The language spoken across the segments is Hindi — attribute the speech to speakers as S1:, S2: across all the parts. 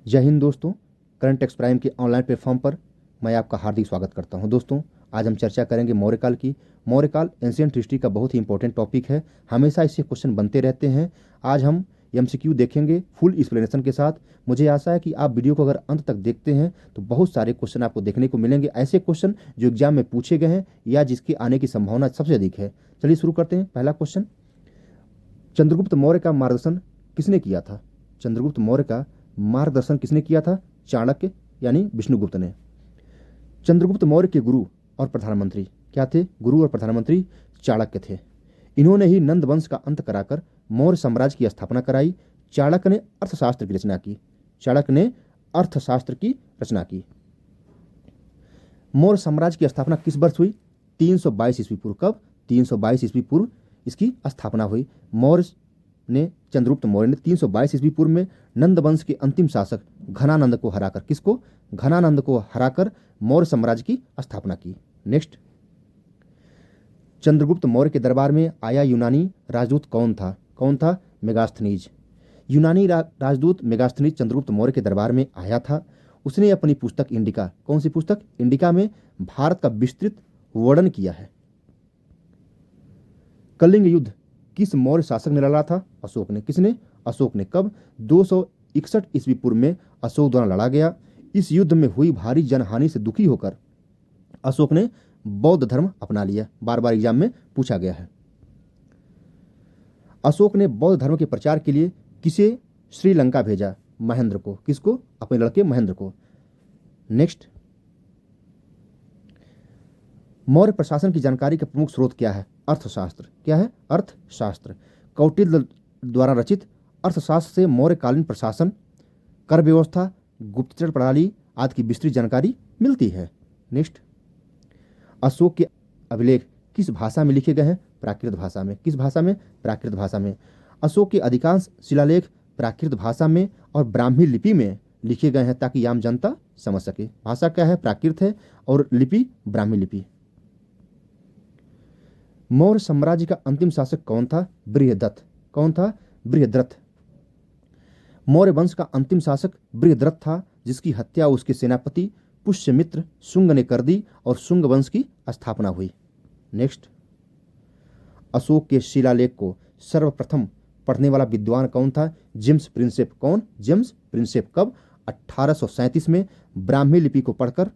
S1: जय हिंद दोस्तों। करंट टेक्स्ट प्राइम के ऑनलाइन प्लेटफॉर्म पर मैं आपका हार्दिक स्वागत करता हूं। दोस्तों, आज हम चर्चा करेंगे मौर्यकाल की। मौर्यकाल एंशिएंट हिस्ट्री का बहुत ही इंपॉर्टेंट टॉपिक है, हमेशा इससे क्वेश्चन बनते रहते हैं। आज हम एमसीक्यू देखेंगे फुल एक्सप्लेनेशन के साथ। मुझे आशा है कि आप वीडियो को अगर अंत तक देखते हैं तो बहुत सारे क्वेश्चन आपको देखने को मिलेंगे, ऐसे क्वेश्चन जो एग्जाम में पूछे गए हैं या जिसके आने की संभावना सबसे अधिक है। चलिए शुरू करते हैं। पहला क्वेश्चन, चंद्रगुप्त मौर्य का मार्गदर्शन किसने किया था? चंद्रगुप्त मौर्य का मार्गदर्शन किसने किया था? चाणक्य यानी विष्णुगुप्त ने। चंद्रगुप्त मौर्य के गुरु और प्रधानमंत्री क्या थे? गुरु और प्रधानमंत्री चाणक्य थे। इन्होंने ही नंद वंश का अंत कराकर मौर्य साम्राज्य की स्थापना कराई। चाणक्य ने अर्थशास्त्र की रचना की। चाणक्य ने अर्थशास्त्र की रचना की। मौर्य साम्राज्य की स्थापना किस वर्ष हुई? 322 ईस्वी पूर्व। कब? 322 ईस्वी पूर्व इसकी स्थापना हुई। चंद्रगुप्त मौर्य ने 322 ईस्वी पूर्व में नंद वंश के अंतिम शासक घनानंद को हराकर, किसको? घनानंद को हराकर मौर्य साम्राज्य की स्थापना की। नेक्स्ट, चंद्रगुप्त मौर्य के दरबार में आया यूनानी राजदूत कौन था? कौन था? मेगास्थनीज। यूनानी राजदूत मेगास्थनीज चंद्रगुप्त मौर्य के दरबार में आया था। उसने अपनी पुस्तक इंडिका, कौन सी पुस्तक? इंडिका में भारत का विस्तृत वर्णन किया है। कलिंग युद्ध किस मौर्य शासक ने लड़ा था? अशोक ने। किसने? अशोक ने। कब? 261 ईस्वी पूर्व में अशोक द्वारा लड़ा गया। इस युद्ध में हुई भारी जनहानि से दुखी होकर अशोक ने बौद्ध धर्म अपना लिया। बार बार एग्जाम में पूछा गया है। अशोक ने बौद्ध धर्म के प्रचार के लिए किसे श्रीलंका भेजा? महेंद्र को। किसको? अपने लड़के महेंद्र को। नेक्स्ट, मौर्य प्रशासन की जानकारी का प्रमुख स्रोत क्या है? अर्थशास्त्र। क्या है? अर्थशास्त्र। कौटिल्य द्वारा रचित अर्थशास्त्र से मौर्यकालीन प्रशासन, कर व्यवस्था, गुप्तचर प्रणाली आदि की विस्तृत जानकारी मिलती है। नेक्स्ट, अशोक के अभिलेख किस भाषा में लिखे गए हैं? प्राकृत भाषा में। किस भाषा में? प्राकृत भाषा में। अशोक के अधिकांश शिलालेख प्राकृत भाषा में और ब्राह्मी लिपि में लिखे गए हैं ताकि आम जनता समझ सके। भाषा क्या है? प्राकृत है और लिपि ब्राह्मी लिपि। मौर्य साम्राज्य का अंतिम शासक कौन था? बृहद्रथ। कौन था? बृहद्रथ। मौर्य वंश का अंतिम शासक बृहद्रथ था, जिसकी हत्या उसके सेनापति पुष्यमित्र शुंग ने कर दी और शुंग वंश की स्थापना हुई। नेक्स्ट, अशोक के शिलालेख को सर्वप्रथम पढ़ने वाला विद्वान कौन था? James Prinsep. कौन? James Prinsep. कब? 1837 में ब्राह्मी लिपि को पढ़कर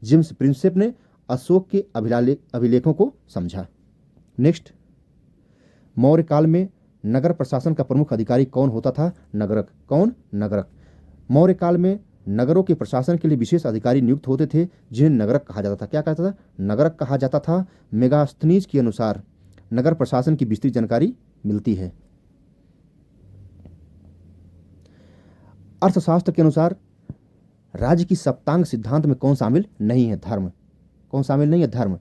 S1: जेम्स प्रिंसेप ने अशोक के अभिलेखों को समझा। नेक्स्ट, मौर्य काल में नगर प्रशासन का प्रमुख अधिकारी कौन होता था? नगरक। कौन? नगरक। मौर्य काल में नगरों के प्रशासन के लिए विशेष अधिकारी नियुक्त होते थे, जिन्हें नगरक कहा जाता था। क्या कहता था? नगरक कहा जाता था। मेगास्थनीज के अनुसार नगर प्रशासन की विस्तृत जानकारी मिलती है। अर्थशास्त्र के अनुसार राज्य की सप्तांग सिद्धांत में कौन शामिल नहीं है? धर्म। कौन शामिल नहीं है? धर्म।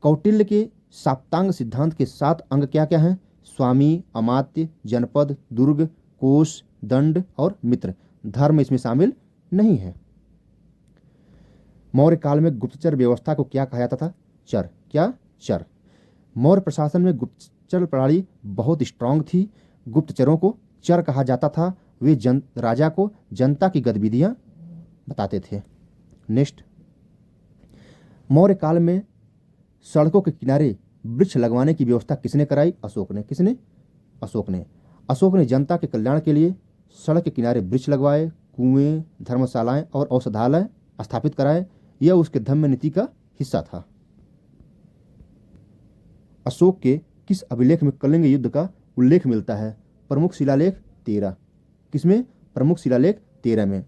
S1: कौटिल्य के सप्तांग सिद्धांत के 7 अंग क्या क्या हैं? स्वामी, अमात्य, जनपद, दुर्ग, कोष, दंड और मित्र। धर्म इसमें शामिल नहीं है। मौर्य काल में गुप्तचर व्यवस्था को क्या कहा जाता था? चर। क्या? चर। मौर्य प्रशासन में गुप्तचर प्रणाली बहुत स्ट्रांग थी। गुप्तचरों को चर कहा जाता था। वे राजा को जनता की गतिविधियां बताते थे। नेक्स्ट, मौर्य काल में सड़कों के किनारे वृक्ष लगवाने की व्यवस्था किसने कराई? अशोक ने। किसने? अशोक ने। अशोक ने जनता के कल्याण के लिए सड़क के किनारे वृक्ष लगवाए, कुएं, धर्मशालाएं और औषधालय स्थापित कराए। यह उसके धम्म नीति का हिस्सा था। अशोक के किस अभिलेख में कलिंग युद्ध का उल्लेख मिलता है? प्रमुख शिलालेख 13। किसमें? प्रमुख शिलालेख 13 में।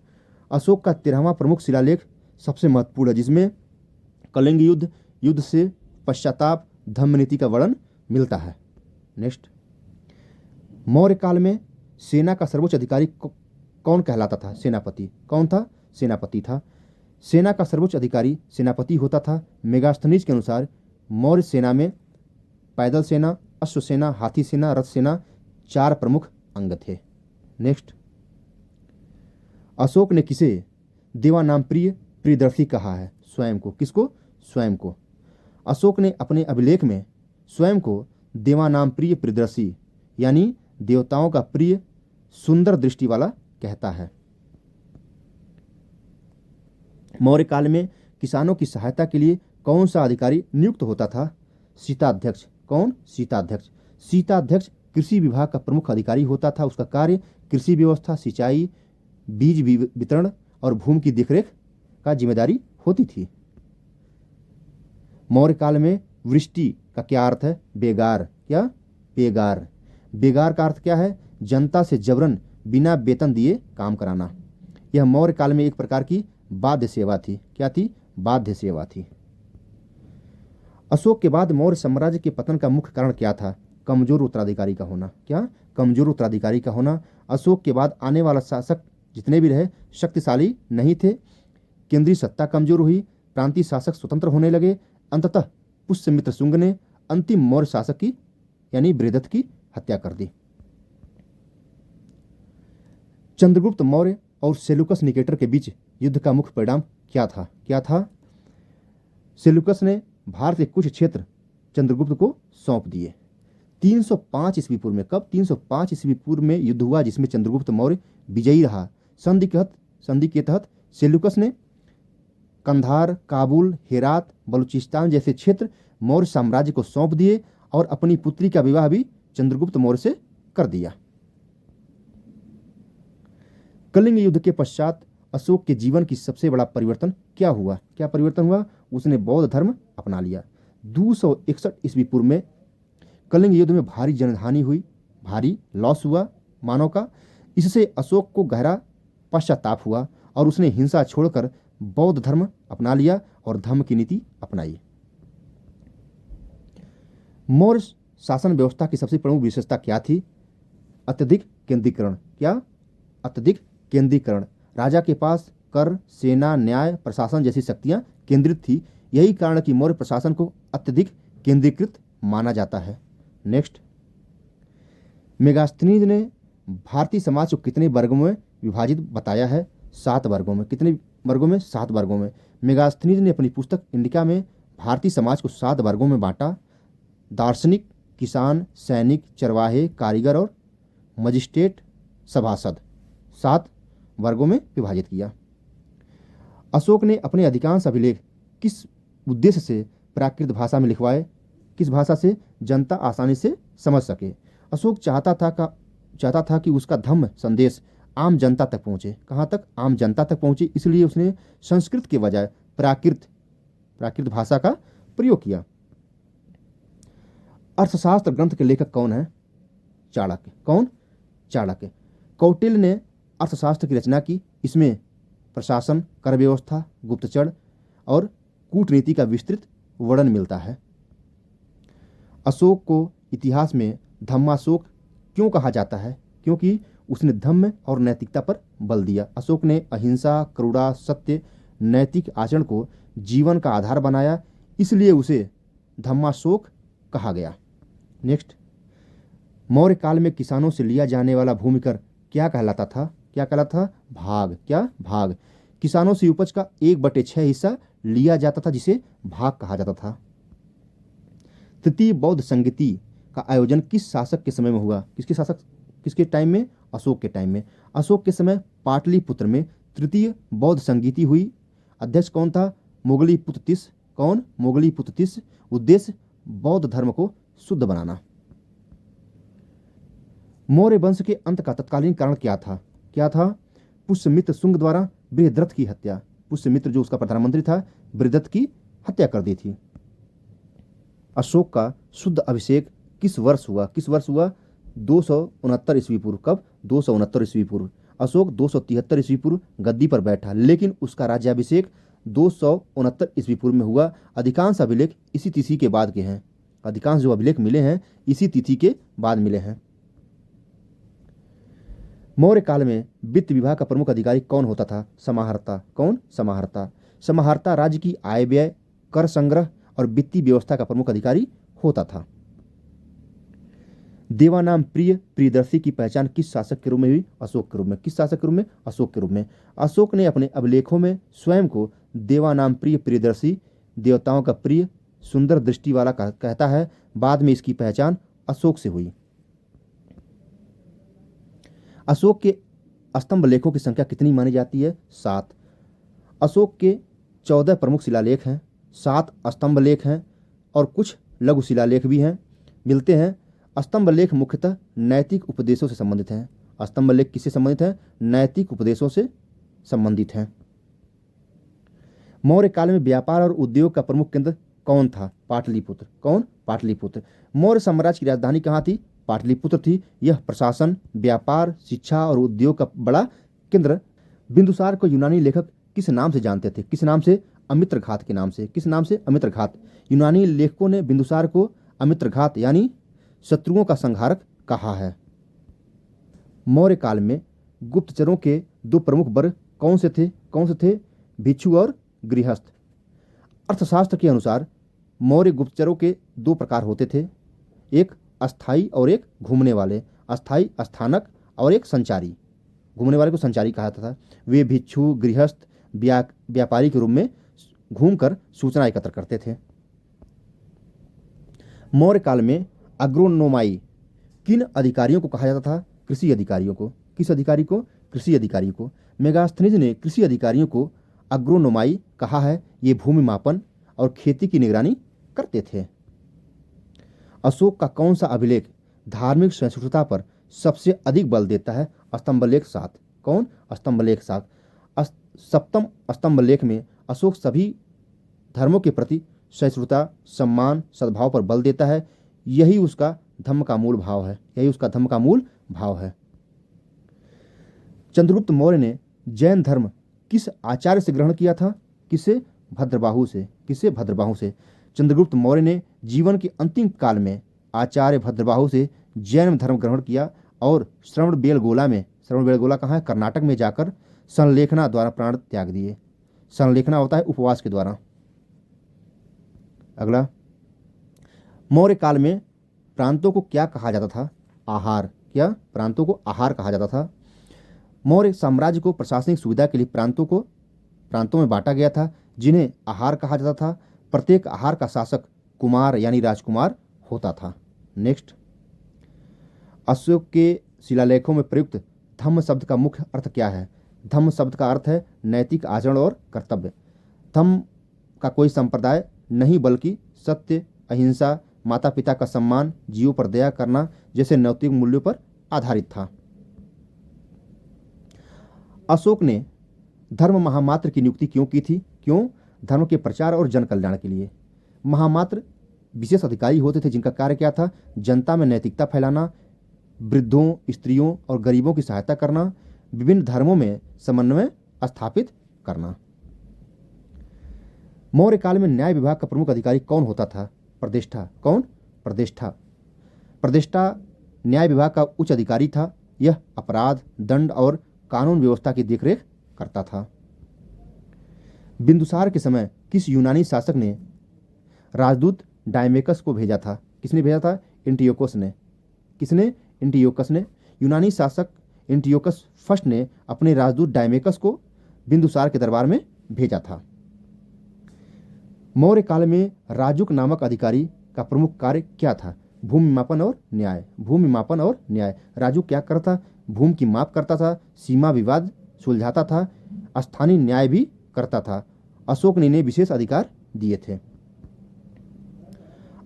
S1: अशोक का 13वां प्रमुख शिलालेख सबसे महत्वपूर्ण है, जिसमें कलिंग युद्ध से पश्चाताप, धम्मनीति का वर्णन मिलता है। नेक्स्ट, मौर्य काल में सेना का सर्वोच्च अधिकारी कौन कहलाता था? सेनापति। कौन था? सेनापति था। सेना का सर्वोच्च अधिकारी सेनापति होता था। मेगास्थनीज के अनुसार मौर्य सेना में पैदल सेना, अश्व सेना, हाथी सेना, रथ सेना 4 प्रमुख अंग थे। नेक्स्ट, अशोक ने किसे देवानामप्रिय प्रियदर्शी कहा है? स्वयं को। किसको? स्वयं को। अशोक ने अपने अभिलेख में स्वयं को देवानामप्रिय प्रियदर्शी यानी देवताओं का प्रिय सुंदर दृष्टि वाला कहता है। मौर्य काल में किसानों की सहायता के लिए कौन सा अधिकारी नियुक्त होता था? सीताध्यक्ष। कौन? सीताध्यक्ष। सीताध्यक्ष कृषि विभाग का प्रमुख अधिकारी होता था। उसका कार्य कृषि व्यवस्था, सिंचाई, बीज वितरण और भूमि की देखरेख का जिम्मेदारी होती थी। मौर्य काल में वृष्टि का क्या अर्थ है? बेगार। क्या? बेगार। बेगार का अर्थ क्या है? जनता से जबरन बिना वेतन दिए काम कराना। यह मौर्य काल में एक प्रकार की बाध्य सेवा थी। क्या थी? बाध्य सेवा थी। अशोक के बाद मौर्य साम्राज्य के पतन का मुख्य कारण क्या था? कमजोर उत्तराधिकारी का होना। क्या? कमजोर उत्तराधिकारी का होना। अशोक के बाद आने वाला शासक जितने भी रहे शक्तिशाली नहीं थे। केंद्रीय सत्ता कमजोर हुई। प्रांतीय शासक स्वतंत्र होने लगे। अंततः पुष्यमित्र शुंग ने अंतिम मौर्य शासक की यानी बृहदत्त की हत्या कर दी। चंद्रगुप्त मौर्य और सेल्यूकस निकेटर के बीच युद्ध का मुख्य परिणाम क्या था? क्या था? सेल्यूकस ने भारत के कुछ क्षेत्र चंद्रगुप्त को सौंप दिए। 305 ईस्वी पूर्व में, कब? 305 ईस्वी पूर्व में युद्ध हुआ जिसमें चंद्रगुप्त मौर्य विजयी रहा। संधि के तहत सेल्यूकस ने कंधार, काबुल, हेरात, बलूचिस्तान जैसे क्षेत्र मौर्य साम्राज्य को सौंप दिए और अपनी पुत्री का विवाह भी चंद्रगुप्त मौर्य से कर दिया। कलिंग युद्ध के पश्चात अशोक के जीवन की सबसे बड़ा परिवर्तन क्या हुआ? क्या परिवर्तन हुआ? उसने बौद्ध धर्म अपना लिया। 261 ईस्वी पूर्व में कलिंग युद्ध में भारी जनहानि हुई, भारी लॉस हुआ मानव का। इससे अशोक को गहरा पश्चाताप हुआ और उसने हिंसा छोड़कर बौद्ध धर्म अपना लिया और धम्म की नीति अपनाई। मौर्य शासन व्यवस्था की सबसे प्रमुख विशेषता क्या थी? अत्यधिक केंद्रीकरण। क्या? अत्यधिक केंद्रीकरण। राजा के पास कर, सेना, न्याय, प्रशासन जैसी शक्तियां केंद्रित थी। यही कारण कि मौर्य प्रशासन को अत्यधिक केंद्रीकृत माना जाता है। नेक्स्ट, मेगास्थनीज ने भारतीय समाज को कितने वर्गों में विभाजित बताया है? 7 वर्गों में। कितने वर्गों में? 7 वर्गों में। मेगास्थनीज ने अपनी पुस्तक इंडिका में भारतीय समाज को 7 वर्गों में बांटा। दार्शनिक, किसान, सैनिक, चरवाहे, कारीगर और मजिस्ट्रेट सभासद, 7 वर्गों में विभाजित किया। अशोक ने अपने अधिकांश अभिलेख किस उद्देश्य से प्राकृत भाषा में लिखवाए? किस भाषा से? जनता आसानी से समझ सके। अशोक चाहता था कि उसका धम्म संदेश आम जनता तक पहुंचे। कहाँ तक? आम जनता तक पहुंचे। इसलिए उसने संस्कृत के बजाय प्राकृत भाषा का प्रयोग किया। अर्थशास्त्र ग्रंथ के लेखक कौन है? चाणक्य। कौन? चाणक्य। कौटिल्य ने अर्थशास्त्र की रचना की। इसमें प्रशासन, कर व्यवस्था, गुप्तचर और कूटनीति का विस्तृत वर्णन मिलता है। अशोक को इतिहास में धम्माशोक क्यों कहा जाता है? क्योंकि उसने धम्म और नैतिकता पर बल दिया। अशोक ने अहिंसा, करुणा, सत्य, नैतिक आचरण को जीवन का आधार बनाया, इसलिए उसे धम्माशोक कहा गया। नेक्स्ट, मौर्य काल में किसानों से लिया जाने वाला भूमि कर क्या कहलाता था? क्या कहलाता था? भाग। क्या? भाग। किसानों से उपज का 1/6 हिस्सा लिया जाता था जिसे भाग कहा जाता था। तृतीय बौद्ध संगीति का आयोजन किस शासक के समय में हुआ? किसके टाइम में? अशोक के टाइम में। अशोक के समय पाटलिपुत्र में तृतीय बौद्ध संगीति हुई। अध्यक्ष कौन था? मोगलीपुत्र तिस। कौन? मोगलीपुत्र तिस। उद्देश्य बौद्ध धर्म को शुद्ध बनाना। मौर्य वंश के अंत का तत्कालीन कारण क्या था? क्या था? पुष्यमित्र शुंग द्वारा बृहद्रथ की हत्या। पुष्यमित्र जो उसका प्रधानमंत्री था, बृहद्रथ की हत्या कर दी थी। अशोक का शुद्ध अभिषेक किस वर्ष हुआ? किस वर्ष हुआ? 269 ईस्वी पूर्व। कब? 269 ईस्वी पूर्व। अशोक 273 ईस्वी पूर्व गद्दी पर बैठा, लेकिन उसका राज्याभिषेक 269 ईस्वी पूर्व में हुआ। अधिकांश अभिलेख इसी तिथि के बाद के हैं। अधिकांश जो अभिलेख मिले हैं इसी तिथि के बाद मिले हैं। मौर्य काल में वित्त विभाग का प्रमुख अधिकारी कौन होता था? समाहर्ता। कौन? समाहर्ता। समाहर्ता राज्य की आय व्यय, कर संग्रह और वित्तीय व्यवस्था का प्रमुख अधिकारी होता था। देवानाम प्रिय प्रियदर्शी की पहचान किस शासक के रूप में हुई? अशोक के रूप में। किस शासक के रूप में? अशोक के रूप में। अशोक ने अपने अभिलेखों में स्वयं को देवानाम प्रिय प्रियदर्शी, देवताओं का प्रिय, सुंदर दृष्टि वाला कहता है। बाद में इसकी पहचान अशोक से हुई। अशोक के स्तंभ लेखों की संख्या कितनी मानी जाती है? 7। अशोक के 14 प्रमुख शिलालेख हैं, 7 स्तंभ लेख हैं और कुछ लघु शिलालेख भी हैं मिलते हैं। स्तंभ लेख मुख्यतः नैतिक उपदेशों से संबंधित हैं। स्तंभ लेख किससे संबंधित हैं? नैतिक उपदेशों से संबंधित हैं। मौर्य काल में व्यापार और उद्योग का प्रमुख केंद्र कौन था? पाटलिपुत्र। कौन? पाटलिपुत्र। मौर्य साम्राज्य की राजधानी कहाँ थी? पाटलिपुत्र थी। यह प्रशासन, व्यापार, शिक्षा और उद्योग का बड़ा केंद्र। बिंदुसार को यूनानी लेखक किस नाम से जानते थे? किस नाम से? अमित्रघात के नाम से। किस नाम से? अमित्रघात। यूनानी लेखकों ने बिंदुसार को अमित्रघात यानी शत्रुओं का संहारक कहा है। मौर्य काल में गुप्तचरों के दो प्रमुख वर्ग कौन से थे? कौन से थे? भिक्षु और गृहस्थ। अर्थशास्त्र के अनुसार मौर्य गुप्तचरों के दो प्रकार होते थे, एक अस्थाई और एक घूमने वाले। अस्थाई स्थानक और एक संचारी। घूमने वाले को संचारी कहा जाता था। वे भिक्षु, गृहस्थ, व्यापारी के रूप में घूमकर सूचना एकत्र करते थे। मौर्य काल में अग्रोनोमाई किन अधिकारियों को कहा जाता था? कृषि अधिकारियों को। किस अधिकारी को? कृषि अधिकारियों को। मेगास्थनीज ने कृषि अधिकारियों को अग्रोनोमाई कहा है। ये भूमि मापन और खेती की निगरानी करते थे। अशोक का कौन सा अभिलेख धार्मिक सहिष्णुता पर सबसे अधिक बल देता है? स्तंभलेख 7। कौन? स्तंभलेख 7। सप्तम स्तंभलेख में अशोक सभी धर्मों के प्रति सहिष्णुता, सम्मान, सद्भाव पर बल देता है। यही उसका धम्म का मूल भाव है। यही उसका धम्म का मूल भाव है। चंद्रगुप्त मौर्य ने जैन धर्म किस आचार्य से ग्रहण किया था? किसे? भद्रबाहु से। किसे? भद्रबाहु से। चंद्रगुप्त मौर्य ने जीवन के अंतिम काल में आचार्य भद्रबाहु से जैन धर्म ग्रहण किया और श्रवणबेलगोला में, श्रवणबेलगोला कहाँ है? कर्नाटक में जाकर संलेखना द्वारा प्राण त्याग दिए। संलेखना होता है उपवास के द्वारा। अगला, मौर्य काल में प्रांतों को क्या कहा जाता था? आहार। क्या? प्रांतों को आहार कहा जाता था। मौर्य साम्राज्य को प्रशासनिक सुविधा के लिए प्रांतों में बांटा गया था, जिन्हें आहार कहा जाता था। प्रत्येक आहार का शासक कुमार यानी राजकुमार होता था। नेक्स्ट, अशोक के शिलालेखों में प्रयुक्त धम्म शब्द का मुख्य अर्थ क्या है? धम्म शब्द का अर्थ है नैतिक आचरण और कर्तव्य। धम्म का कोई संप्रदाय नहीं बल्कि सत्य, अहिंसा, माता पिता का सम्मान, जीवों पर दया करना जैसे नैतिक मूल्यों पर आधारित था। अशोक ने धर्म महामात्र की नियुक्ति क्यों की थी? क्यों? धर्म के प्रचार और जन कल्याण के लिए। महामात्र विशेष अधिकारी होते थे जिनका कार्य क्या था? जनता में नैतिकता फैलाना, वृद्धों, स्त्रियों और गरीबों की सहायता करना, विभिन्न धर्मों में समन्वय स्थापित करना। मौर्य काल में न्याय विभाग का प्रमुख अधिकारी कौन होता था? प्रतिष्ठा। कौन? प्रतिष्ठा। प्रतिष्ठा न्याय विभाग का उच्च अधिकारी था। यह अपराध, दंड और कानून व्यवस्था की देखरेख करता था। बिंदुसार के समय किस यूनानी शासक ने राजदूत डायमेकस को भेजा था? किसने भेजा था? एंटियोकस ने। किसने? एंटियोकस ने। यूनानी शासक एंटियोकस फर्स्ट ने अपने राजदूत डायमेकस को बिंदुसार के दरबार में भेजा था। मौर्य काल में राजुक नामक अधिकारी का प्रमुख कार्य क्या था? भूमि मापन और न्याय। भूमि मापन और न्याय। राजुक क्या करता? भूमि की माप करता था, सीमा विवाद सुलझाता था, स्थानीय न्याय भी करता था। अशोक ने इन्हें विशेष अधिकार दिए थे।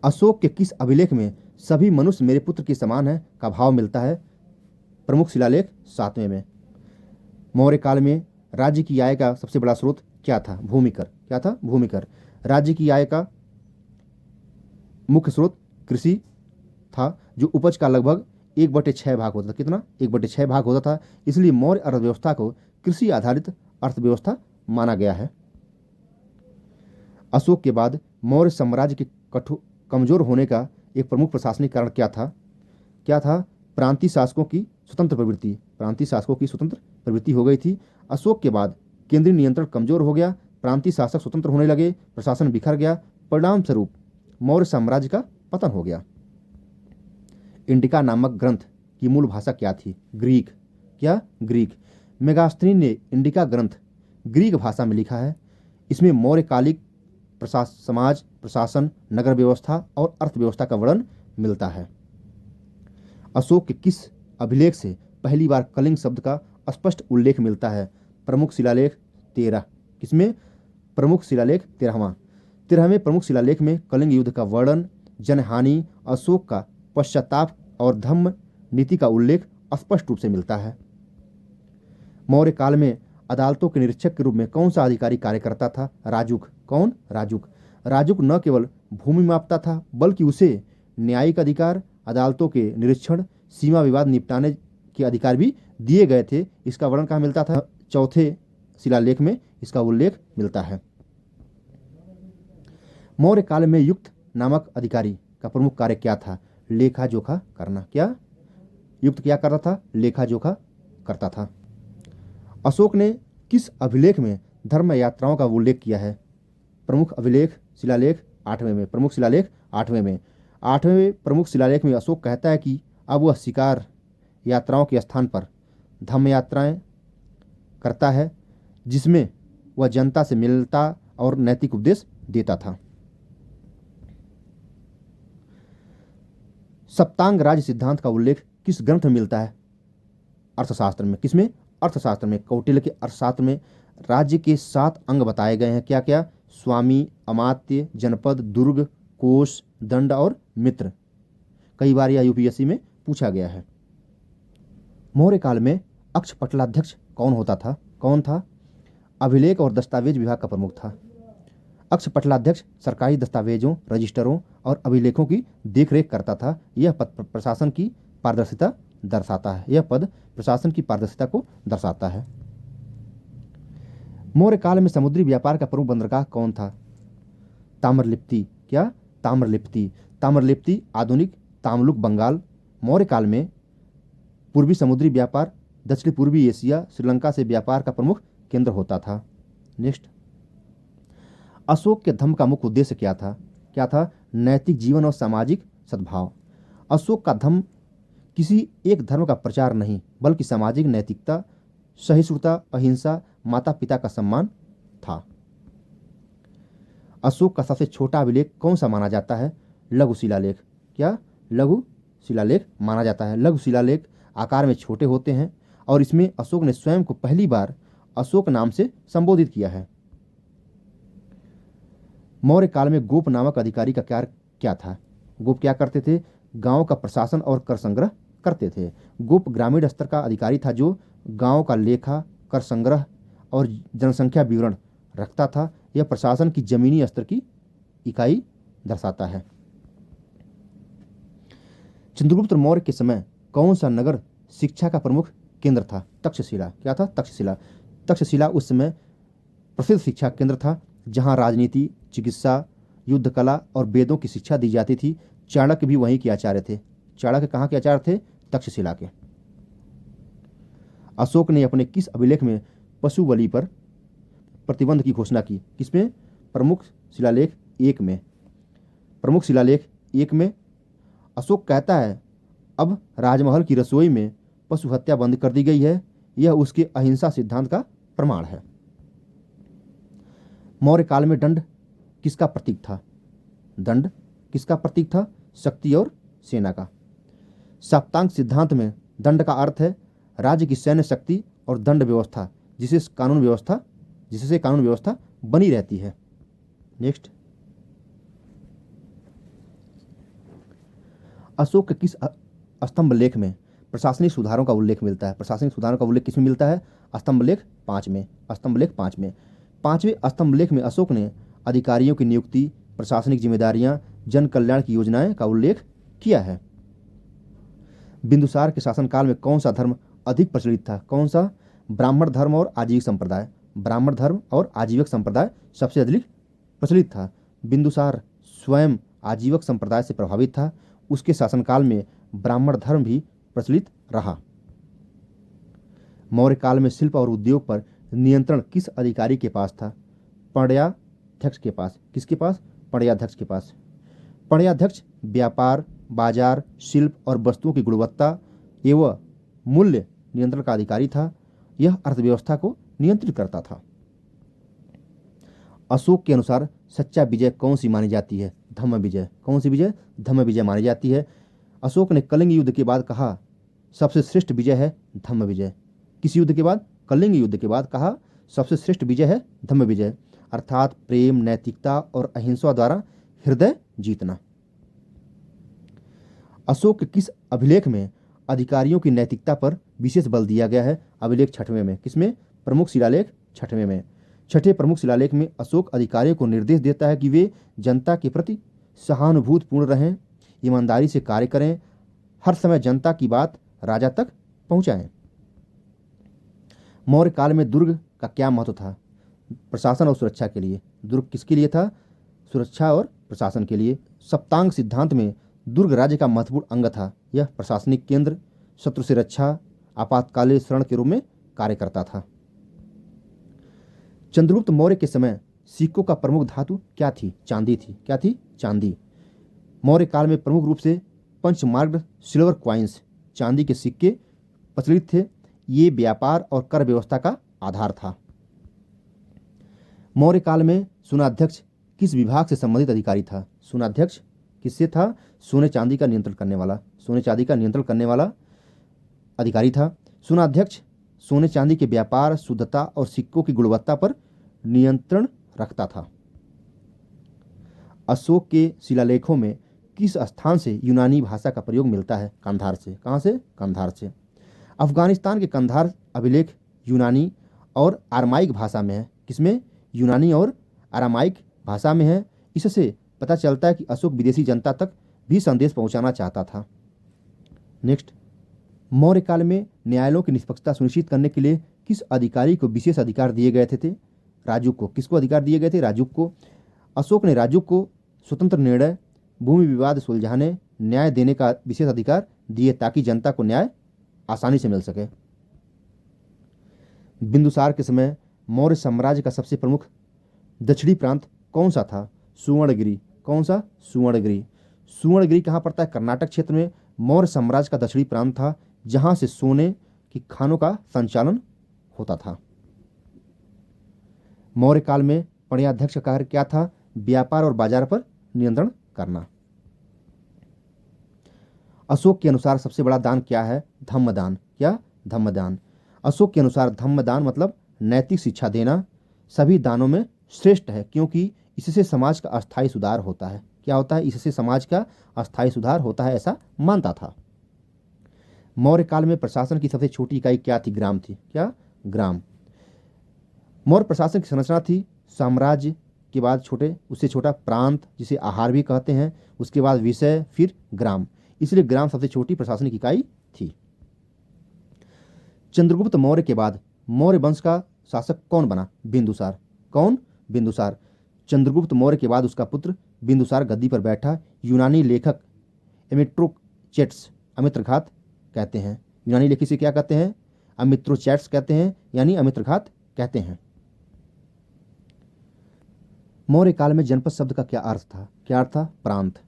S1: अशोक के किस अभिलेख में सभी मनुष्य मेरे पुत्र के समान है का भाव मिलता है? प्रमुख शिलालेख 7वें में। मौर्य काल में राज्य की आय का सबसे बड़ा स्रोत क्या था? भूमिकर। क्या था? भूमिकर। राज्य की आय का मुख्य स्रोत कृषि था, जो उपज का लगभग 1/6 भाग होता था। कितना? 1/6 भाग होता था। इसलिए मौर्य अर्थव्यवस्था को कृषि आधारित अर्थव्यवस्था माना गया है। अशोक के बाद मौर्य साम्राज्य के कमजोर होने का एक प्रमुख प्रशासनिक कारण क्या था? क्या था? प्रांतीय शासकों की स्वतंत्र प्रवृत्ति। प्रांतीय शासकों की स्वतंत्र प्रवृत्ति हो गई थी। अशोक के बाद केंद्रीय नियंत्रण कमजोर हो गया, प्रांतीय शासक स्वतंत्र होने लगे, प्रशासन बिखर गया। परिणाम स्वरूप मौर्य साम्राज्य का पतन हो गया। इंडिका नामक ग्रंथ की मूल भाषा क्या थी? ग्रीक। क्या? ग्रीक। मेगास्थनीज ने इंडिका ग्रंथ ग्रीक भाषा में लिखा है। इसमें मौर्यकालिक समाज, प्रशासन, नगर व्यवस्था और अर्थव्यवस्था का वर्णन मिलता है। अशोक के किस अभिलेख से पहली बार कलिंग शब्द का स्पष्ट उल्लेख मिलता है? प्रमुख शिलालेख 13। किसमें? प्रमुख शिलालेख 13वां। 13वें प्रमुख शिलालेख में कलिंग युद्ध का वर्णन, जनहानि, अशोक का पश्चाताप और धम्म नीति का उल्लेख स्पष्ट रूप से मिलता है। मौर्य काल में अदालतों के निरीक्षक के रूप में कौन सा अधिकारी कार्य करता था? राजुक। कौन? राजुक। राजुक न केवल भूमि मापता था बल्कि उसे न्यायिक अधिकार, अदालतों के निरीक्षण, सीमा विवाद निपटाने के अधिकार भी दिए गए थे। इसका वर्णन कहाँ मिलता था? चौथे शिलालेख में इसका उल्लेख मिलता है। मौर्य काल में युक्त नामक अधिकारी का प्रमुख कार्य क्या था? लेखा जोखा करना। क्या युक्त क्या करता था? लेखा जोखा करता था। अशोक ने किस अभिलेख में धर्म यात्राओं का उल्लेख किया है? प्रमुख अभिलेख शिलालेख 8वें में। प्रमुख शिलालेख 8वें में। 8वें प्रमुख शिलालेख में अशोक कहता है कि अब वह शिकार यात्राओं के स्थान पर धम्म यात्राएं करता है, जिसमें वह जनता से मिलता और नैतिक उपदेश देता था। सप्तांग राज्य सिद्धांत का उल्लेख किस ग्रंथ में मिलता है? अर्थशास्त्र में। किसमें? अर्थशास्त्र में। कौटिल्य के अर्थशास्त्र में राज्य के 7 अंग बताए गए हैं। क्या क्या? स्वामी, अमात्य, जनपद, दुर्ग, कोष, दंड और मित्र। कई बार यह यूपीएससी में पूछा गया है। मौर्य काल में अक्षपटलाध्यक्ष कौन होता था? कौन था? अभिलेख और दस्तावेज विभाग का प्रमुख था। अक्षपटलाध्यक्ष सरकारी दस्तावेजों, रजिस्टरों और अभिलेखों की देखरेख करता था। यह पद प्रशासन की पारदर्शिता दर्शाता है। यह पद प्रशासन की पारदर्शिता को दर्शाता है। मौर्य काल में समुद्री व्यापार का प्रमुख बंदरगाह कौन था? ताम्रलिप्ति। क्या? ताम्रलिप्ति। ताम्रलिप्ति आधुनिक तामलुक, बंगाल। मौर्य काल में पूर्वी समुद्री व्यापार दक्षिण पूर्वी एशिया, श्रीलंका से व्यापार का प्रमुख केंद्र होता था। नेक्स्ट, अशोक के धम्म का मुख्य उद्देश्य क्या था? क्या था? नैतिक जीवन और सामाजिक सद्भाव। अशोक का धम्म किसी एक धर्म का प्रचार नहीं बल्कि सामाजिक नैतिकता, सहिष्णुता, अहिंसा, माता पिता का सम्मान था। अशोक का सबसे छोटा अभिलेख कौन सा माना जाता है? लघु शिलालेख। क्या? लघु शिलालेख माना जाता है। लघु शिलालेख आकार में छोटे होते हैं और इसमें अशोक ने स्वयं को पहली बार अशोक नाम से संबोधित किया है। मौर्य काल में गोप नामक अधिकारी का कार्य क्या था? गोप क्या करते थे? गांव का प्रशासन और कर संग्रह करते थे। गोप ग्रामीण स्तर का अधिकारी था जो गांव का लेखा, कर संग्रह और जनसंख्या विवरण रखता था। यह प्रशासन की जमीनी स्तर की इकाई दर्शाता है। चंद्रगुप्त मौर्य के समय कौन सा नगर शिक्षा का प्रमुख केंद्र था? तक्षशिला। क्या था? तक्षशिला। तक्षशिला उस समय प्रसिद्ध शिक्षा केंद्र था जहां राजनीति, चिकित्सा, युद्ध कला और वेदों की शिक्षा दी जाती थी। चाणक्य भी वहीं के आचार्य थे। चाणक्य कहाँ के आचार्य थे? तक्षशिला के। अशोक ने अपने किस अभिलेख में पशु बलि पर प्रतिबंध की घोषणा की? किसमें? प्रमुख शिलालेख 1 में। प्रमुख शिलालेख 1 में अशोक कहता है अब राजमहल की रसोई में पशु हत्या बंद कर दी गई है। यह उसके अहिंसा सिद्धांत का प्रमाण है। मौर्य काल में दंड किसका प्रतीक था? दंड किसका प्रतीक था? शक्ति और सेना का। सप्तांग सिद्धांत में दंड का अर्थ है राज्य की सैन्य शक्ति और दंड व्यवस्था जिससे कानून व्यवस्था बनी रहती है। नेक्स्ट, अशोक के किस स्तंभ लेख में प्रशासनिक सुधारों का उल्लेख मिलता है? प्रशासनिक सुधारों का उल्लेख किसमें मिलता है? स्तंभ लेख 5 में। स्तंभ लेख 5 में। 5वें स्तंभ लेख में अशोक ने अधिकारियों की नियुक्ति, प्रशासनिक जिम्मेदारियां, जन कल्याण की योजनाएं का उल्लेख किया है। बिंदुसार के शासनकाल में कौन सा धर्म अधिक प्रचलित था? कौन सा? ब्राह्मण धर्म और आजीविक संप्रदाय। ब्राह्मण धर्म और आजीविक संप्रदाय सबसे अधिक प्रचलित था। बिंदुसार स्वयं आजीविक संप्रदाय से प्रभावित था। उसके शासनकाल में ब्राह्मण धर्म भी प्रचलित रहा। मौर्य काल में शिल्प और उद्योग पर नियंत्रण किस अधिकारी के पास था? पणयाध्यक्ष के पास। किसके पास? पणयाध्यक्ष के पास। पणयाध्यक्ष व्यापार, बाजार, शिल्प और वस्तुओं की गुणवत्ता एवं मूल्य नियंत्रण का अधिकारी था। यह अर्थव्यवस्था को नियंत्रित करता था। अशोक के अनुसार सच्चा विजय कौन सी मानी जाती है? धम्म विजय। कौन सी विजय? धम्म विजय मानी जाती है। अशोक ने कलिंग युद्ध के बाद कहा सबसे श्रेष्ठ विजय है धम्म विजय। किस युद्ध के बाद? कलिंग युद्ध के बाद कहा सबसे श्रेष्ठ विजय है धम्म विजय। अर्थात प्रेम, नैतिकता और अहिंसा द्वारा हृदय जीतना। अशोक के किस अभिलेख में अधिकारियों की नैतिकता पर विशेष बल दिया गया है? अभिलेख 6वें में। किसमें? प्रमुख शिलालेख 6वें में। 6ठे प्रमुख शिलालेख में अशोक अधिकारियों को निर्देश देता है कि वे जनता के प्रति सहानुभूतिपूर्ण रहें, ईमानदारी से कार्य करें, हर समय जनता की बात राजा तक पहुंचाएं। मौर्य काल में दुर्ग का क्या महत्व था? प्रशासन और सुरक्षा के लिए। दुर्ग किसके लिए था? सुरक्षा और प्रशासन के लिए। सप्तांग सिद्धांत में दुर्ग राज्य का महत्वपूर्ण अंग था। यह प्रशासनिक केंद्र, शत्रु से रक्षा, आपातकालीन शरण के रूप में कार्य करता था। चंद्रगुप्त मौर्य के समय सिक्कों का प्रमुख धातु क्या थी? चांदी थी। क्या थी? चांदी। मौर्य काल में प्रमुख रूप से पंचमार्ग सिल्वर क्वाइंस, चांदी के सिक्के प्रचलित थे। ये व्यापार और कर व्यवस्था का आधार था। मौर्य काल में सुनाध्यक्ष किस विभाग से संबंधित अधिकारी था? सुनाध्यक्ष किससे था? सोने चांदी का नियंत्रण करने वाला, सोने चांदी का नियंत्रण करने वाला अधिकारी था। सुनाध्यक्ष सोने चांदी के व्यापार, शुद्धता और सिक्कों की गुणवत्ता पर नियंत्रण रखता था। अशोक के शिलालेखों में किस स्थान से यूनानी भाषा का प्रयोग मिलता है? कंधार से। कहाँ से? कंधार से। अफगानिस्तान के कंधार अभिलेख यूनानी और अरामाइक भाषा में है। किसमें? यूनानी और अरामाइक भाषा में है। इससे पता चलता है कि अशोक विदेशी जनता तक भी संदेश पहुंचाना चाहता था। नेक्स्ट, मौर्य काल में न्यायालयों की निष्पक्षता सुनिश्चित करने के लिए किस अधिकारी को विशेष अधिकार दिए गए थे? राजुक को। किसको अधिकार दिए गए थे? राजुक को। अशोक ने राजुक को स्वतंत्र निर्णय, भूमि विवाद सुलझाने, न्याय देने का विशेष अधिकार दिए ताकि जनता को न्याय आसानी से मिल सके। बिंदुसार के समय मौर्य साम्राज्य का सबसे प्रमुख दक्षिणी प्रांत कौन सा था? सुवर्णगिरी। कौन सा? सुवर्णगिरी। सुवर्णगिरी कहाँ पड़ता है? कर्नाटक क्षेत्र में मौर्य साम्राज्य का दक्षिणी प्रांत था, जहां से सोने की खानों का संचालन होता था। मौर्य काल में पणयाध्यक्ष का कार्य क्या था? व्यापार और बाजार पर नियंत्रण करना। अशोक के अनुसार सबसे बड़ा दान क्या है? धम्मदान। क्या? धम्मदान। अशोक के अनुसार धम्मदान मतलब नैतिक शिक्षा देना सभी दानों में श्रेष्ठ है, क्योंकि इससे समाज का अस्थायी सुधार होता है। क्या होता है? इससे समाज का अस्थायी सुधार होता है, ऐसा मानता था। मौर्य काल में प्रशासन की सबसे छोटी इकाई क्या थी? ग्राम थी। क्या? ग्राम। मौर्य प्रशासन की संरचना थी साम्राज्य के बाद छोटे, उससे छोटा प्रांत जिसे आहार भी कहते हैं, उसके बाद विषय, फिर ग्राम। इसलिए ग्राम सबसे छोटी प्रशासनिक इकाई थी। चंद्रगुप्त मौर्य के बाद मौर्य वंश का शासक कौन बना? बिंदुसार। कौन? बिंदुसार। चंद्रगुप्त मौर्य के बाद उसका पुत्र बिंदुसार गद्दी पर बैठा। यूनानी लेखक एमिट्रोचेट्स, अमित्रघात कहते हैं। यूनानी लेखक से क्या कहते हैं? अमित्रोचैट्स कहते हैं, यानी अमित्रघात कहते हैं। मौर्य काल में जनपद शब्द का क्या अर्थ था? क्या अर्थ था? प्रांत।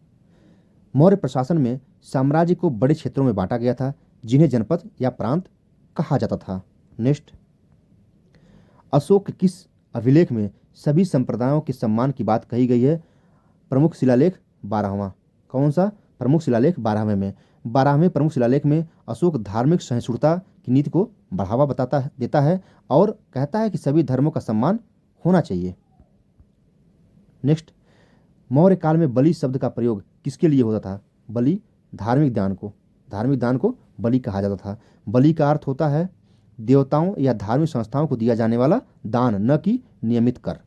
S1: मौर्य प्रशासन में साम्राज्य को बड़े क्षेत्रों में बांटा गया था, जिन्हें जनपद या प्रांत कहा जाता था। नेक्स्ट, अशोक के किस अभिलेख में सभी संप्रदायों के सम्मान की बात कही गई है? प्रमुख शिलालेख 12वां। कौन सा? प्रमुख शिलालेख 12वें में। 12वें प्रमुख शिलालेख में अशोक धार्मिक सहिष्णुता की नीति को बढ़ावा देता है और कहता है कि सभी धर्मों का सम्मान होना चाहिए। नेक्स्ट, मौर्य काल में बलि शब्द का प्रयोग किसके लिए होता था? बलि, धार्मिक दान को। धार्मिक दान को बलि कहा जाता था। बलि का अर्थ होता है देवताओं या धार्मिक संस्थाओं को दिया जाने वाला दान, न कि नियमित कर।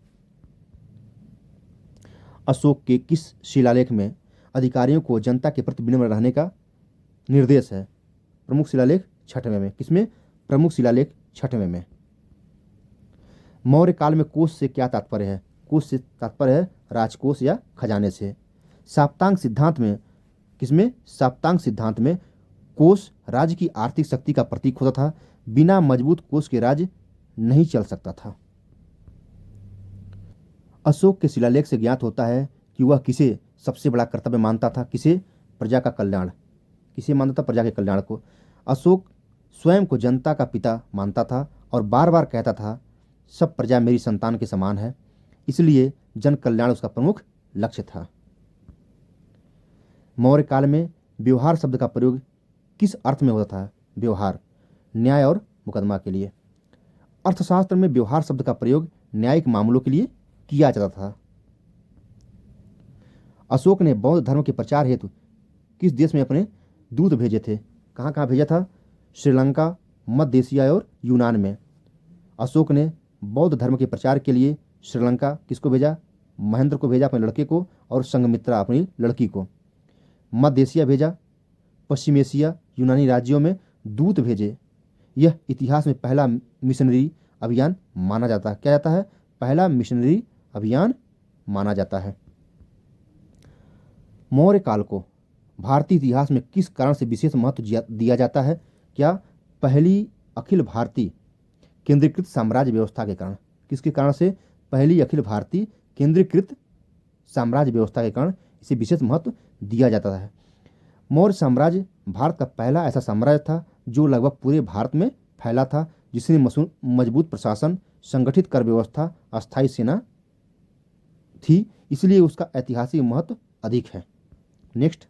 S1: अशोक के किस शिलालेख में अधिकारियों को जनता के प्रति विनम्र रहने का निर्देश है? प्रमुख शिलालेख 6वें में। किसमें? प्रमुख शिलालेख 6वें में। मौर्य काल में कोष से क्या तात्पर्य है? कोष से तात्पर्य है राजकोष या खजाने से। साप्तांग सिद्धांत में, किसमें? साप्तांग सिद्धांत में कोष राज्य की आर्थिक शक्ति का प्रतीक होता था। बिना मजबूत कोष के राज्य नहीं चल सकता था। अशोक के शिलालेख से ज्ञात होता है कि वह किसे सबसे बड़ा कर्तव्य मानता था? किसे? प्रजा का कल्याण। किसे मानता था? प्रजा के कल्याण को। अशोक स्वयं को जनता का पिता मानता था और बार बार कहता था, सब प्रजा मेरी संतान के समान है। इसलिए जन कल्याण उसका प्रमुख लक्ष्य था। मौर्य काल में व्यवहार शब्द का प्रयोग किस अर्थ में होता था? व्यवहार, न्याय और मुकदमा के लिए। अर्थशास्त्र में व्यवहार शब्द का प्रयोग न्यायिक मामलों के लिए किया जाता था। अशोक ने बौद्ध धर्म के प्रचार हेतु किस देश में अपने दूत भेजे थे? कहाँ कहाँ भेजा था? श्रीलंका, मध्य एशिया और यूनान में। अशोक ने बौद्ध धर्म के प्रचार के लिए श्रीलंका किसको भेजा? महेंद्र को भेजा, अपने लड़के को, और संघमित्रा अपनी लड़की को। मध्य एशिया भेजा, पश्चिम एशिया, यूनानी राज्यों में दूत भेजे। यह इतिहास में पहला मिशनरी अभियान माना जाता है। क्या जाता है? पहला मिशनरी अभियान माना जाता है। मौर्य काल को भारतीय इतिहास में किस कारण से विशेष महत्व दिया जाता है? क्या? पहली अखिल भारतीय केंद्रीकृत साम्राज्य व्यवस्था के कारण। किसके कारण से? पहली अखिल भारतीय केंद्रीकृत साम्राज्य व्यवस्था के कारण इसे विशेष महत्व दिया जाता है। मौर्य साम्राज्य भारत का पहला ऐसा साम्राज्य था जो लगभग पूरे भारत में फैला था, जिसने मजबूत प्रशासन, संगठित कर व्यवस्था, अस्थायी सेना थी, इसलिए उसका ऐतिहासिक महत्व अधिक है। नेक्स्ट,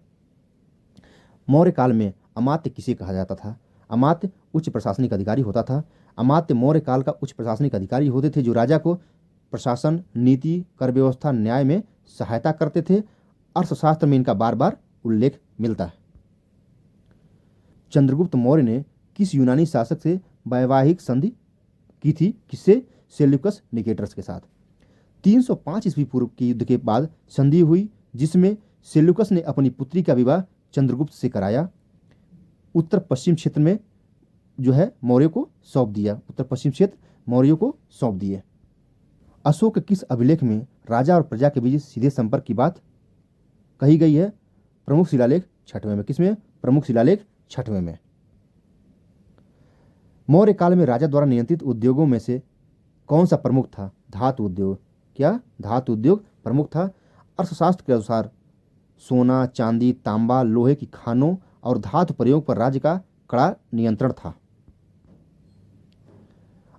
S1: मौर्य काल में अमात्य किसे कहा जाता था? अमात्य उच्च प्रशासनिक अधिकारी होता था। अमात्य मौर्य काल का उच्च प्रशासनिक अधिकारी होते थे जो राजा को प्रशासन, नीति, कर व्यवस्था, न्याय में सहायता करते थे। अर्थशास्त्र में इनका बार बार उल्लेख मिलता है। चंद्रगुप्त मौर्य ने किस यूनानी शासक से वैवाहिक संधि की थी? किससे? सेल्यूकस निकेटर्स के साथ। 305 ईस्वी पूर्व के युद्ध के बाद संधि हुई, जिसमें सेल्यूकस ने अपनी पुत्री का विवाह चंद्रगुप्त से कराया। उत्तर पश्चिम क्षेत्र में जो है मौर्य को सौंप दिया। उत्तर पश्चिम क्षेत्र मौर्यों को सौंप दिए। अशोक के किस अभिलेख में राजा और प्रजा के बीच सीधे संपर्क की बात कही गई है? प्रमुख शिलालेख 6वें में। किसमें? प्रमुख शिलालेख 6वें में। मौर्य काल में राजा द्वारा नियंत्रित उद्योगों में से कौन सा प्रमुख था? धातु उद्योग। क्या? धातु उद्योग प्रमुख था। अर्थशास्त्र के अनुसार सोना, चांदी, तांबा, लोहे की खानों और धातु प्रयोग पर राज्य का कड़ा नियंत्रण था।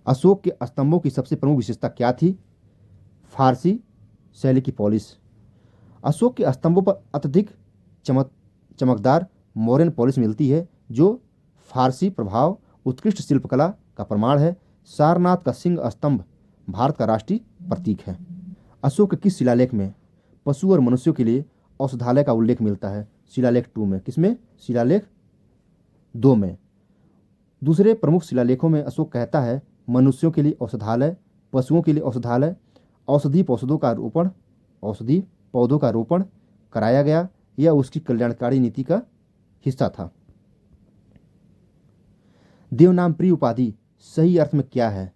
S1: अशोक के स्तंभों की सबसे प्रमुख विशेषता क्या थी? फारसी शैली की पॉलिश। अशोक के स्तंभों पर अत्यधिक चमकदार मौर्यन पॉलिश मिलती है, जो फारसी प्रभाव, उत्कृष्ट शिल्पकला का प्रमाण है। सारनाथ का सिंह स्तंभ भारत का राष्ट्रीय प्रतीक है। अशोक के किस शिलालेख में पशु और मनुष्यों के लिए औषधालय का उल्लेख मिलता है? शिलालेख 2 में। किसमें? शिलालेख 2 में। दूसरे प्रमुख शिलालेखों में अशोक कहता है मनुष्यों के लिए औषधालय, पशुओं के लिए औषधालय, औषधि पौधों का रोपण कराया गया। यह उसकी कल्याणकारी नीति का हिस्सा था। देवनामप्रिय उपाधि सही अर्थ में क्या है?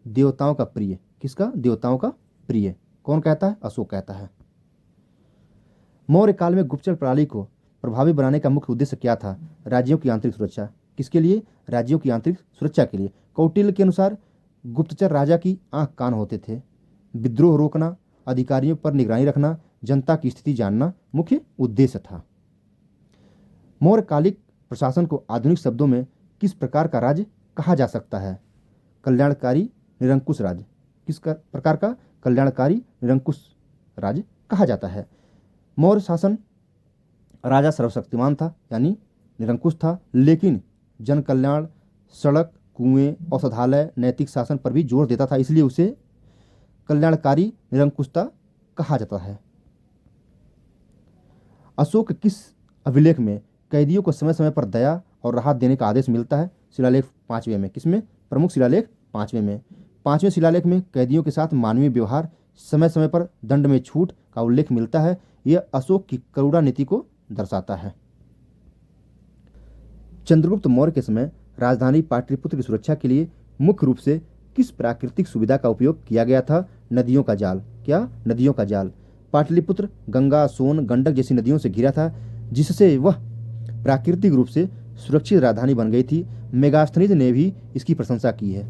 S1: देवताओं का प्रिय। किसका? देवताओं का प्रिय। कौन कहता है? अशोक कहता है। मौर्य काल में गुप्तचर प्रणाली को प्रभावी बनाने का मुख्य उद्देश्य क्या था? राज्यों की आंतरिक सुरक्षा। किसके लिए? राज्यों की आंतरिक सुरक्षा के लिए। कौटिल्य के अनुसार गुप्तचर राजा की आंख कान होते थे। विद्रोह रोकना, अधिकारियों पर निगरानी रखना, जनता की स्थिति जानना मुख्य उद्देश्य था। मौर्यकालिक प्रशासन को आधुनिक शब्दों में किस प्रकार का राज्य कहा जा सकता है? कल्याणकारी निरंकुश राज्य। किस प्रकार का? कल्याणकारी निरंकुश राज्य कहा जाता है। मौर्य शासन राजा सर्वशक्तिमान था, यानी निरंकुश था, लेकिन जन कल्याण, सड़क, कुएं, औषधालय, नैतिक शासन पर भी जोर देता था, इसलिए उसे कल्याणकारी निरंकुशता कहा जाता है। अशोक किस अभिलेख में कैदियों को समय समय पर दया और राहत देने का आदेश मिलता है? शिलालेख 5वें में। किसमें? प्रमुख शिलालेख 5वें में। 5वें शिलालेख में कैदियों के साथ मानवीय व्यवहार, समय समय पर दंड में छूट का उल्लेख मिलता है। यह अशोक की करुणा नीति को दर्शाता है। चंद्रगुप्त मौर्य के समय राजधानी पाटलिपुत्र की सुरक्षा के लिए मुख्य रूप से किस प्राकृतिक सुविधा का उपयोग किया गया था? नदियों का जाल। क्या? नदियों का जाल। पाटलिपुत्र गंगा, सोन, गंडक जैसी नदियों से घिरा था, जिससे वह प्राकृतिक रूप से सुरक्षित राजधानी बन गई थी। मेगास्थनीज ने भी इसकी प्रशंसा की है।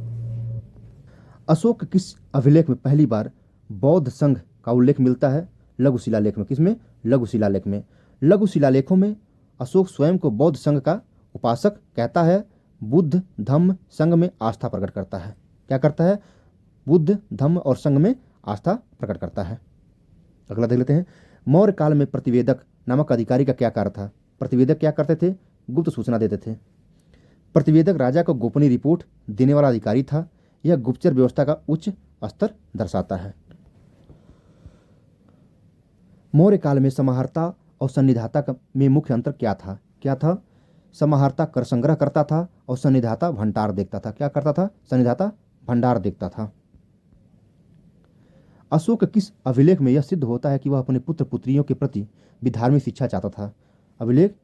S1: अशोक किस अभिलेख में पहली बार बौद्ध संघ का उल्लेख मिलता है? लघु शिलालेख में। किसमें? लघु शिलालेख में। लघु शिलालेखों में अशोक स्वयं को बौद्ध संघ का उपासक कहता है। बुद्ध धम्म संघ में आस्था प्रकट करता है। क्या करता है? बुद्ध धम्म और संघ में आस्था प्रकट करता है। अगला देख लेते हैं। मौर्य काल में प्रतिवेदक नामक अधिकारी का क्या कार्य था? प्रतिवेदक क्या करते थे? गुप्त सूचना देते थे। प्रतिवेदक राजा को गोपनीय रिपोर्ट देने वाला अधिकारी था। यह गुप्तचर व्यवस्था का उच्च स्तर दर्शाता है। मौर्य काल में समाहर्ता और सन्निधाता में मुख्य अंतर क्या था? समाहर्ता कर संग्रह करता था और सन्निधाता भंडार देखता था। क्या करता था? सन्निधाता भंडार देखता था। अशोक के किस अभिलेख में यह सिद्ध होता है कि वह अपने पुत्र पुत्रियों के प्रति भी धार्मिक शिक्षा चाहता था? अभिलेख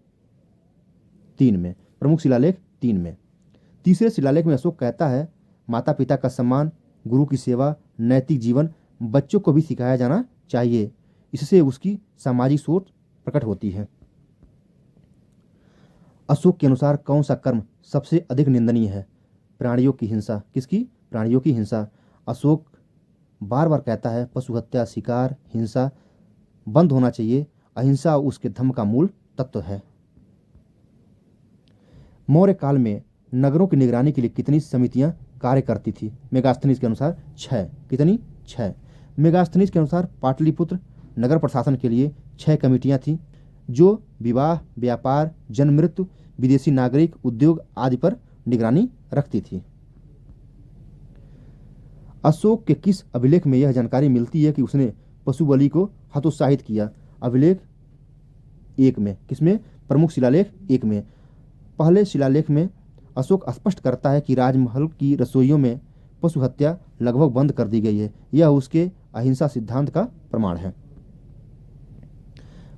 S1: 3 में, प्रमुख शिलालेख 3 में। तीसरे शिलालेख में अशोक कहता है, माता पिता का सम्मान, गुरु की सेवा, नैतिक जीवन बच्चों को भी सिखाया जाना चाहिए। इससे उसकी सामाजिक सोच प्रकट होती है। अशोक के अनुसार कौन सा कर्म सबसे अधिक निंदनीय है? प्राणियों की हिंसा। किसकी? प्राणियों की हिंसा। अशोक बार बार कहता है, पशु हत्या, शिकार, हिंसा बंद होना चाहिए। अहिंसा उसके धर्म का मूल तत्व है। मौर्य काल में नगरों की निगरानी के लिए कितनी समितियां कार्य करती थी? मेगास्थनीज के अनुसार 6। कितनी? 6। मेगास्थनीज के अनुसार पाटलिपुत्र नगर प्रशासन के लिए 6 कमेटियां थीं जो विवाह, व्यापार, जन्म मृत्यु, विदेशी नागरिक, उद्योग आदि पर निगरानी रखती थी। अशोक के किस अभिलेख में यह जानकारी मिलती है कि उसने पशु बलि को हतोत्साहित किया? अभिलेख 1 में। किसमें? प्रमुख शिलालेख 1 में। पहले शिलालेख में अशोक स्पष्ट करता है कि राजमहल की रसोइयों में पशु हत्या लगभग बंद कर दी गई है। यह उसके अहिंसा सिद्धांत का प्रमाण है।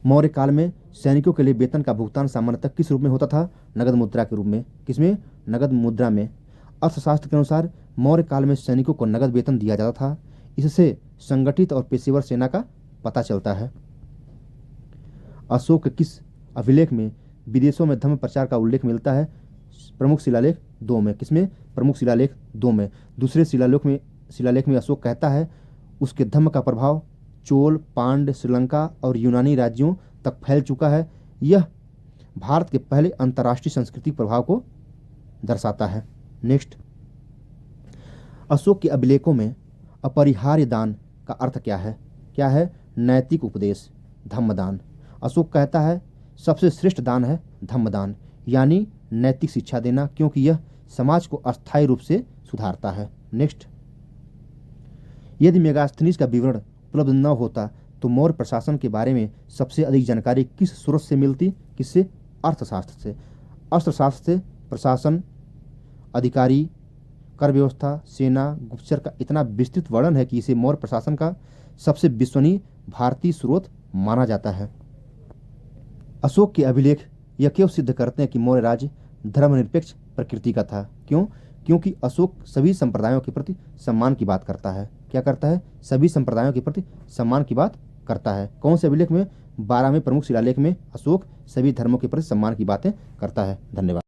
S1: मौर्य काल में सैनिकों के लिए वेतन का भुगतान सामान्यतः किस रूप में होता था? नगद मुद्रा के रूप में। किसमें? नगद मुद्रा में। अर्थशास्त्र के अनुसार मौर्य काल में सैनिकों को नगद वेतन दिया जाता था। इससे संगठित और पेशेवर सेना का पता चलता है। अशोक के किस अभिलेख में विदेशों में धर्म प्रचार का उल्लेख मिलता है? प्रमुख शिलालेख 2 में। किसमें? प्रमुख शिलालेख 2 में। दूसरे शिलालेख में अशोक कहता है, उसके धर्म का प्रभाव चोल, पांड्य, श्रीलंका और यूनानी राज्यों तक फैल चुका है। यह भारत के पहले अंतर्राष्ट्रीय सांस्कृतिक प्रभाव को दर्शाता है। नेक्स्ट, अशोक के अभिलेखों में अपरिहार्य दान का अर्थ क्या है? क्या है? नैतिक उपदेश, धम्मदान। अशोक कहता है, सबसे श्रेष्ठ दान है धम्मदान, यानी नैतिक शिक्षा देना, क्योंकि यह समाज को अस्थायी रूप से सुधारता है। नेक्स्ट, यदि मेगास्थनीज का विवरण उपलब्ध न होता तो मौर्य प्रशासन के बारे में सबसे अधिक जानकारी किस स्रोत से मिलती? किससे? अर्थशास्त्र से। अर्थशास्त्र से प्रशासन, अधिकारी, कर व्यवस्था, सेना, गुप्तचर का इतना विस्तृत वर्णन है कि इसे मौर्य प्रशासन का सबसे विश्वसनीय भारतीय स्रोत माना जाता है। अशोक के अभिलेख यह क्यों सिद्ध करते हैं कि मौर्य राज्य धर्मनिरपेक्ष प्रकृति का था? क्यों? क्योंकि अशोक सभी संप्रदायों के प्रति सम्मान की बात करता है। क्या करता है? सभी संप्रदायों के प्रति सम्मान की बात करता है। कौन से अभिलेख में? 12वें प्रमुख शिलालेख में अशोक सभी धर्मों के प्रति सम्मान की बातें करता है। धन्यवाद।